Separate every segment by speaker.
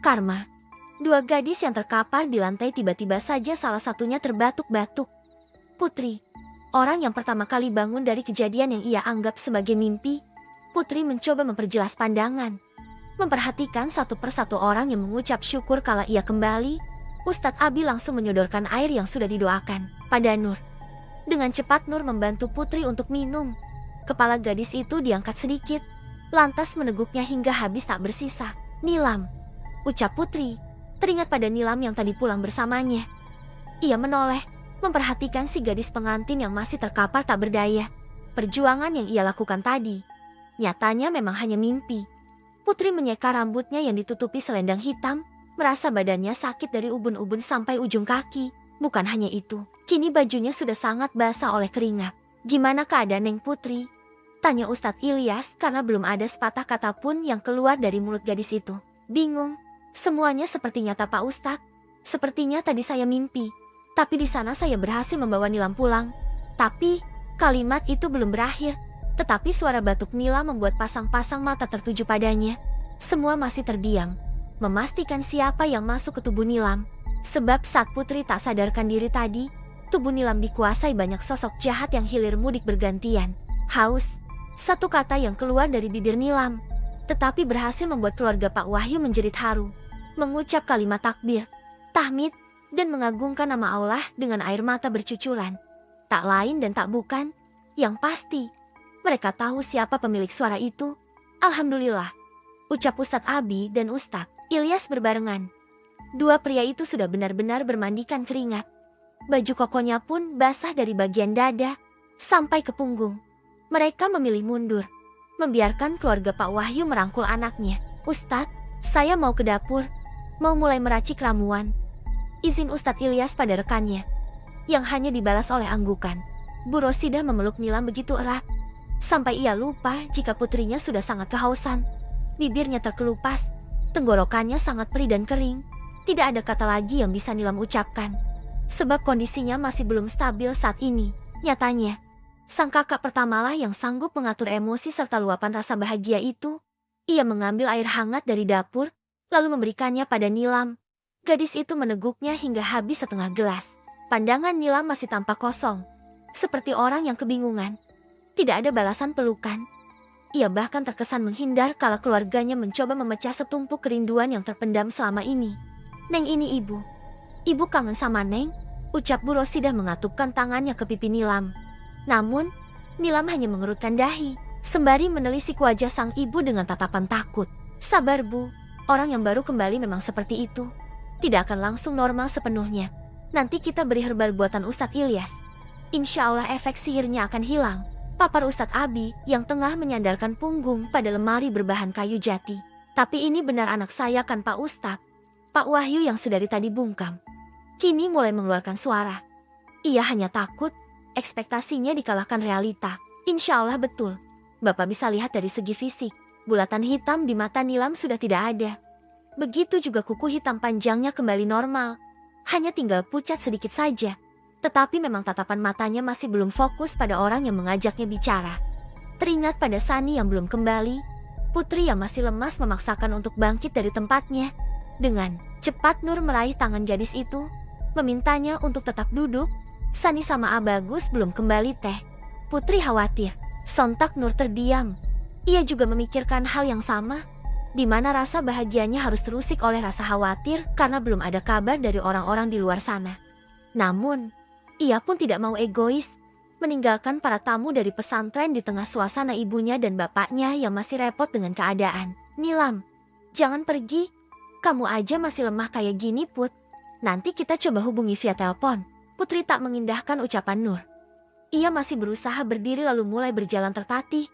Speaker 1: Karma. Dua gadis yang terkapar di lantai tiba-tiba saja salah satunya terbatuk-batuk. Putri. Orang yang pertama kali bangun dari kejadian yang ia anggap sebagai mimpi. Putri mencoba memperjelas pandangan. Memperhatikan satu persatu orang yang mengucap syukur kala ia kembali. Ustadz Abi langsung menyodorkan air yang sudah didoakan pada Nur. Dengan cepat Nur membantu Putri untuk minum. Kepala gadis itu diangkat sedikit. Lantas meneguknya hingga habis tak bersisa. Nilam. Ucap Putri. Teringat pada Nilam yang tadi pulang bersamanya. Ia menoleh, memperhatikan si gadis pengantin yang masih terkapar tak berdaya. Perjuangan yang ia lakukan tadi, nyatanya memang hanya mimpi. Putri menyeka rambutnya yang ditutupi selendang hitam, merasa badannya sakit dari ubun-ubun sampai ujung kaki. Bukan hanya itu, kini bajunya sudah sangat basah oleh keringat. Gimana keadaan Neng Putri? Tanya Ustadz Ilyas karena belum ada sepatah kata pun yang keluar dari mulut gadis itu. Bingung. Semuanya seperti nyata Pak Ustadz. Sepertinya tadi saya mimpi. Tapi di sana saya berhasil membawa Nilam pulang. Tapi kalimat itu belum berakhir. Tetapi suara batuk Nilam membuat pasang-pasang mata tertuju padanya. Semua masih terdiam. Memastikan siapa yang masuk ke tubuh Nilam. Sebab saat Putri tak sadarkan diri tadi, tubuh Nilam dikuasai banyak sosok jahat yang hilir mudik bergantian. Haus. Satu kata yang keluar dari bibir Nilam. Tetapi berhasil membuat keluarga Pak Wahyu menjerit haru. Mengucap kalimat takbir, tahmid, dan mengagungkan nama Allah dengan air mata bercucuran. Tak lain dan tak bukan, yang pasti, mereka tahu siapa pemilik suara itu. Alhamdulillah, ucap Ustadz Abi dan Ustadz Ilyas berbarengan. Dua pria itu sudah benar-benar bermandikan keringat. Baju kokonya pun basah dari bagian dada sampai ke punggung. Mereka memilih mundur, membiarkan keluarga Pak Wahyu merangkul anaknya. Ustadz, saya mau ke dapur. Mau mulai meracik ramuan. Izin Ustadz Ilyas pada rekannya, yang hanya dibalas oleh anggukan. Bu Rosidah memeluk Nilam begitu erat, sampai ia lupa jika putrinya sudah sangat kehausan. Bibirnya terkelupas, tenggorokannya sangat perih dan kering. Tidak ada kata lagi yang bisa Nilam ucapkan, sebab kondisinya masih belum stabil saat ini. Nyatanya, sang kakak pertamalah yang sanggup mengatur emosi serta luapan rasa bahagia itu. Ia mengambil air hangat dari dapur, lalu memberikannya pada Nilam. Gadis itu meneguknya hingga habis setengah gelas. Pandangan Nilam masih tampak kosong, seperti orang yang kebingungan. Tidak ada balasan pelukan. Ia bahkan terkesan menghindar kala keluarganya mencoba memecah setumpuk kerinduan yang terpendam selama ini. Neng, ini ibu. Ibu kangen sama Neng, ucap Bu Rosidah mengatupkan tangannya ke pipi Nilam. Namun, Nilam hanya mengerutkan dahi, sembari menelisik wajah sang ibu dengan tatapan takut. Sabar Bu. Orang yang baru kembali memang seperti itu. Tidak akan langsung normal sepenuhnya. Nanti kita beri herbal buatan Ustadz Ilyas. Insya Allah efek sihirnya akan hilang. Papar Ustadz Abi yang tengah menyandarkan punggung pada lemari berbahan kayu jati. Tapi ini benar anak saya kan Pak Ustadz? Pak Wahyu yang sedari tadi bungkam, kini mulai mengeluarkan suara. Ia hanya takut, ekspektasinya dikalahkan realita. Insya Allah betul. Bapak bisa lihat dari segi fisik. Bulatan hitam di mata Nilam sudah tidak ada. Begitu juga kuku hitam panjangnya kembali normal. Hanya tinggal pucat sedikit saja. Tetapi memang tatapan matanya masih belum fokus pada orang yang mengajaknya bicara. Teringat pada Sani yang belum kembali, Putri yang masih lemas memaksakan untuk bangkit dari tempatnya. Dengan cepat Nur meraih tangan gadis itu, memintanya untuk tetap duduk. Sani sama Abagus belum kembali teh. Putri khawatir. Sontak Nur terdiam. Ia juga memikirkan hal yang sama, di mana rasa bahagianya harus terusik oleh rasa khawatir karena belum ada kabar dari orang-orang di luar sana. Namun, ia pun tidak mau egois, meninggalkan para tamu dari pesantren di tengah suasana ibunya dan bapaknya yang masih repot dengan keadaan. Nilam, jangan pergi. Kamu aja masih lemah kayak gini, Put. Nanti kita coba hubungi via telepon. Putri tak mengindahkan ucapan Nur. Ia masih berusaha berdiri lalu mulai berjalan tertatih.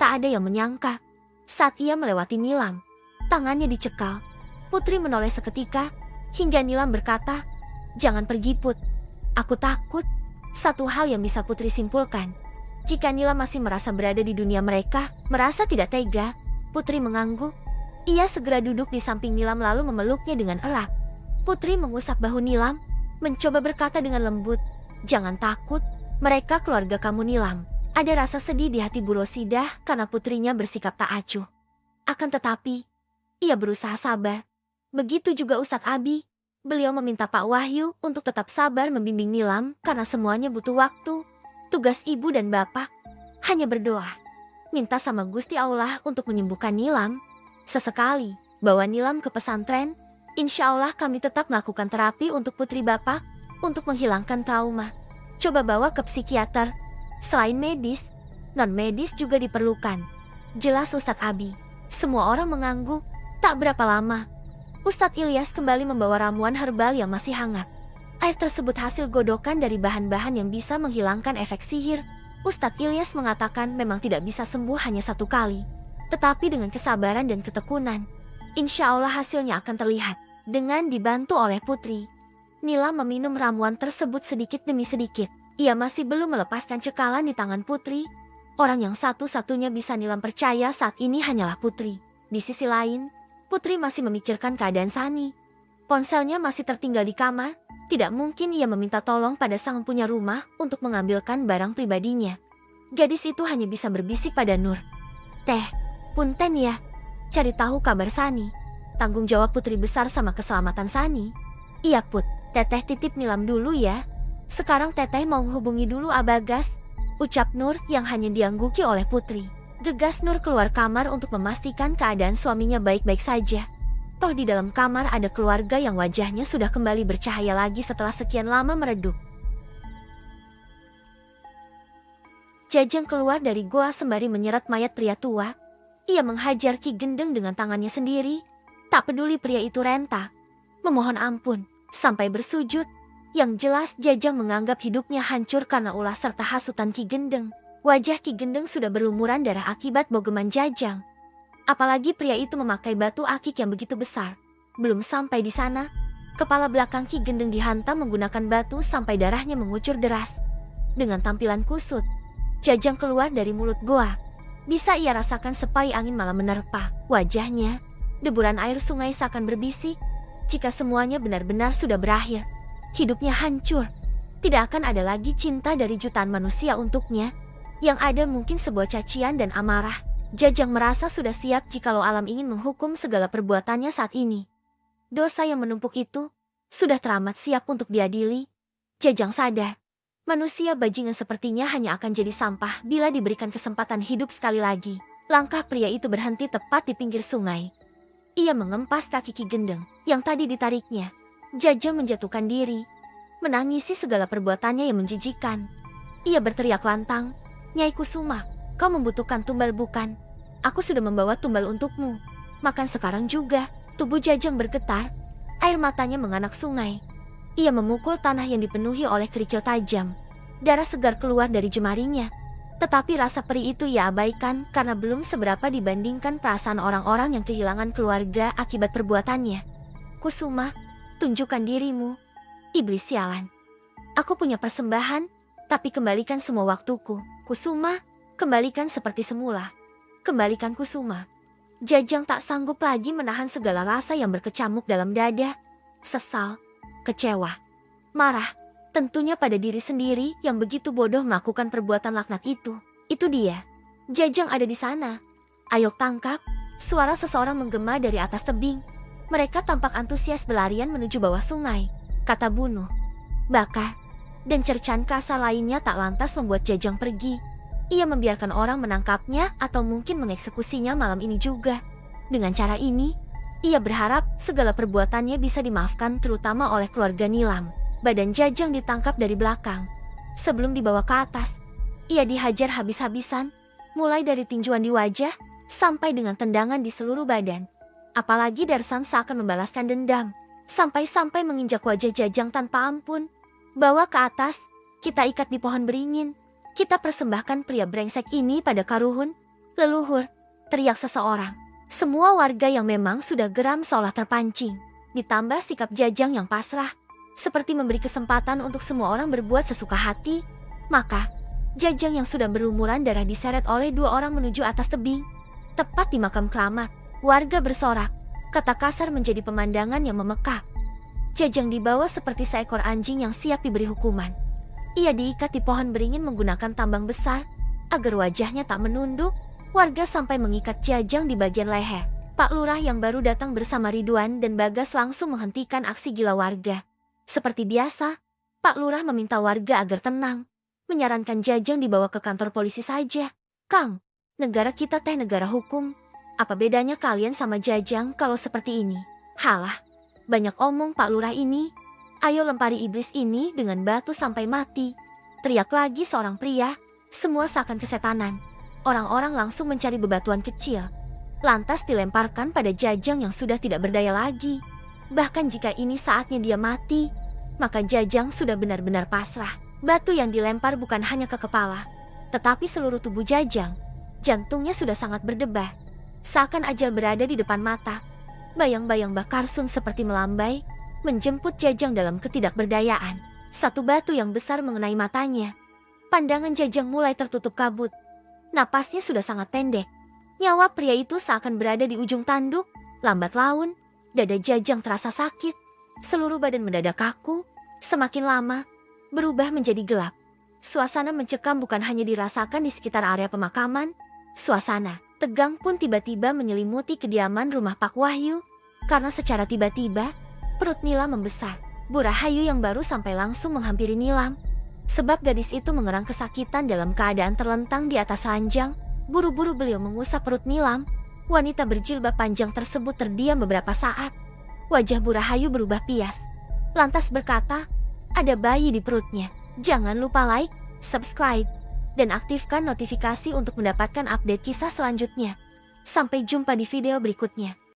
Speaker 1: Tak ada yang menyangka, saat ia melewati Nilam, tangannya dicekal. Putri menoleh seketika, hingga Nilam berkata, "Jangan pergi, Put. Aku takut." Satu hal yang bisa Putri simpulkan, jika Nilam masih merasa berada di dunia mereka, merasa tidak tega. Putri mengangguk. Ia segera duduk di samping Nilam lalu memeluknya dengan erat. Putri mengusap bahu Nilam, mencoba berkata dengan lembut, "Jangan takut, mereka keluarga kamu Nilam." Ada rasa sedih di hati Bu Rosidah karena putrinya bersikap tak acuh. Akan tetapi, ia berusaha sabar. Begitu juga Ustadz Abi. Beliau meminta Pak Wahyu untuk tetap sabar membimbing Nilam karena semuanya butuh waktu. Tugas ibu dan bapak hanya berdoa. Minta sama Gusti Allah untuk menyembuhkan Nilam. Sesekali bawa Nilam ke pesantren. Insya Allah kami tetap melakukan terapi untuk putri bapak untuk menghilangkan trauma. Coba bawa ke psikiater. Selain medis, non-medis juga diperlukan. Jelas Ustadz Abi. Semua orang mengangguk. Tak berapa lama, Ustadz Ilyas kembali membawa ramuan herbal yang masih hangat. Air tersebut hasil godokan dari bahan-bahan yang bisa menghilangkan efek sihir. Ustadz Ilyas mengatakan memang tidak bisa sembuh hanya satu kali. Tetapi dengan kesabaran dan ketekunan, insya Allah hasilnya akan terlihat. Dengan dibantu oleh putri, Nila meminum ramuan tersebut sedikit demi sedikit. Ia masih belum melepaskan cekalan di tangan putri. Orang yang satu-satunya bisa Nilam percaya saat ini hanyalah putri. Di sisi lain, putri masih memikirkan keadaan Sani. Ponselnya masih tertinggal di kamar. Tidak mungkin ia meminta tolong pada sang punya rumah untuk mengambilkan barang pribadinya. Gadis itu hanya bisa berbisik pada Nur. "Teh, punten ya. Cari tahu kabar Sani. Tanggung jawab putri besar sama keselamatan Sani." "Iya Put, Teteh titip Nilam dulu ya. Sekarang Teteh mau hubungi dulu Abagas," ucap Nur yang hanya diangguki oleh putri. Gegas Nur keluar kamar untuk memastikan keadaan suaminya baik-baik saja. Toh di dalam kamar ada keluarga yang wajahnya sudah kembali bercahaya lagi setelah sekian lama meredup. Jajang keluar dari goa sembari menyeret mayat pria tua. Ia menghajar Ki Gendeng dengan tangannya sendiri. Tak peduli pria itu renta, memohon ampun, sampai bersujud. Yang jelas Jajang menganggap hidupnya hancur karena ulah serta hasutan Ki Gendeng. Wajah Ki Gendeng sudah berlumuran darah akibat bogeman Jajang. Apalagi pria itu memakai batu akik yang begitu besar. Belum sampai di sana, kepala belakang Ki Gendeng dihantam menggunakan batu sampai darahnya mengucur deras. Dengan tampilan kusut, Jajang keluar dari mulut goa. Bisa ia rasakan sepai angin malam menerpa wajahnya. Deburan air sungai seakan berbisik. Jika semuanya benar-benar sudah berakhir, hidupnya hancur. Tidak akan ada lagi cinta dari jutaan manusia untuknya. Yang ada mungkin sebuah cacian dan amarah. Jajang merasa sudah siap jikalau alam ingin menghukum segala perbuatannya saat ini. Dosa yang menumpuk itu sudah teramat siap untuk diadili. Jajang sadar, manusia bajingan sepertinya hanya akan jadi sampah bila diberikan kesempatan hidup sekali lagi. Langkah pria itu berhenti tepat di pinggir sungai. Ia mengempas kaki Ki Gendeng yang tadi ditariknya. Jajang menjatuhkan diri, menangisi segala perbuatannya yang menjijikan. Ia berteriak lantang, "Nyai Kusuma, kau membutuhkan tumbal bukan? Aku sudah membawa tumbal untukmu. Makan sekarang juga." Tubuh Jajang bergetar, air matanya menganak sungai. Ia memukul tanah yang dipenuhi oleh kerikil tajam. Darah segar keluar dari jemarinya. Tetapi rasa perih itu ia abaikan karena belum seberapa dibandingkan perasaan orang-orang yang kehilangan keluarga akibat perbuatannya. "Kusuma, tunjukkan dirimu. Iblis sialan. Aku punya persembahan, tapi kembalikan semua waktuku. Kusuma, kembalikan seperti semula. Kembalikan Kusuma." Jajang tak sanggup lagi menahan segala rasa yang berkecamuk dalam dada. Sesal, kecewa, marah, tentunya pada diri sendiri yang begitu bodoh melakukan perbuatan laknat itu. Itu dia. Jajang ada di sana. "Ayo tangkap!" Suara seseorang menggema dari atas tebing. Mereka tampak antusias berlarian menuju bawah sungai. Kata bunuh, bakar, dan cercaan kasar lainnya tak lantas membuat Jajang pergi. Ia membiarkan orang menangkapnya atau mungkin mengeksekusinya malam ini juga. Dengan cara ini, ia berharap segala perbuatannya bisa dimaafkan terutama oleh keluarga Nilam. Badan Jajang ditangkap dari belakang. Sebelum dibawa ke atas, ia dihajar habis-habisan, mulai dari tinjuan di wajah sampai dengan tendangan di seluruh badan. Apalagi Darsan seakan membalaskan dendam, sampai-sampai menginjak wajah Jajang tanpa ampun. "Bawa ke atas, kita ikat di pohon beringin. Kita persembahkan pria brengsek ini pada Karuhun, leluhur," teriak seseorang. Semua warga yang memang sudah geram seolah terpancing. Ditambah sikap Jajang yang pasrah, seperti memberi kesempatan untuk semua orang berbuat sesuka hati. Maka, Jajang yang sudah berlumuran darah diseret oleh dua orang menuju atas tebing. Tepat di makam keramat, warga bersorak. Kata kasar menjadi pemandangan yang memekak. Jajang dibawa seperti seekor anjing yang siap diberi hukuman. Ia diikat di pohon beringin menggunakan tambang besar, agar wajahnya tak menunduk. Warga sampai mengikat Jajang di bagian leher, Pak Lurah yang baru datang bersama Ridwan dan Bagas langsung menghentikan aksi gila warga. Seperti biasa, Pak Lurah meminta warga agar tenang, menyarankan Jajang dibawa ke kantor polisi saja. Kang, negara kita teh negara hukum. Apa bedanya kalian sama Jajang kalau seperti ini? Halah, banyak omong Pak Lurah ini. Ayo lempari iblis ini dengan batu sampai mati. Teriak lagi seorang pria, semua seakan kesetanan. Orang-orang langsung mencari bebatuan kecil. Lantas dilemparkan pada Jajang yang sudah tidak berdaya lagi. Bahkan jika ini saatnya dia mati, maka Jajang sudah benar-benar pasrah. Batu yang dilempar bukan hanya ke kepala, tetapi seluruh tubuh Jajang. Jantungnya sudah sangat berdebar. Seakan ajal berada di depan mata. Bayang-bayang Bakar Sun seperti melambai, menjemput Jajang dalam ketidakberdayaan. Satu batu yang besar mengenai matanya. Pandangan Jajang mulai tertutup kabut. Napasnya sudah sangat pendek. Nyawa pria itu seakan berada di ujung tanduk. Lambat laun, dada Jajang terasa sakit. Seluruh badan mendadak kaku. Semakin lama, berubah menjadi gelap. Suasana mencekam bukan hanya dirasakan di sekitar area pemakaman. Suasana tegang pun tiba-tiba menyelimuti kediaman rumah Pak Wahyu. Karena secara tiba-tiba, perut Nilam membesar. Bu Rahayu yang baru sampai langsung menghampiri Nilam. Sebab gadis itu mengerang kesakitan dalam keadaan terlentang di atas ranjang. Buru-buru beliau mengusap perut Nilam. Wanita berjilbab panjang tersebut terdiam beberapa saat. Wajah Bu Rahayu berubah pias. Lantas berkata, ada bayi di perutnya. Jangan lupa like, subscribe, dan aktifkan notifikasi untuk mendapatkan update kisah selanjutnya. Sampai jumpa di video berikutnya.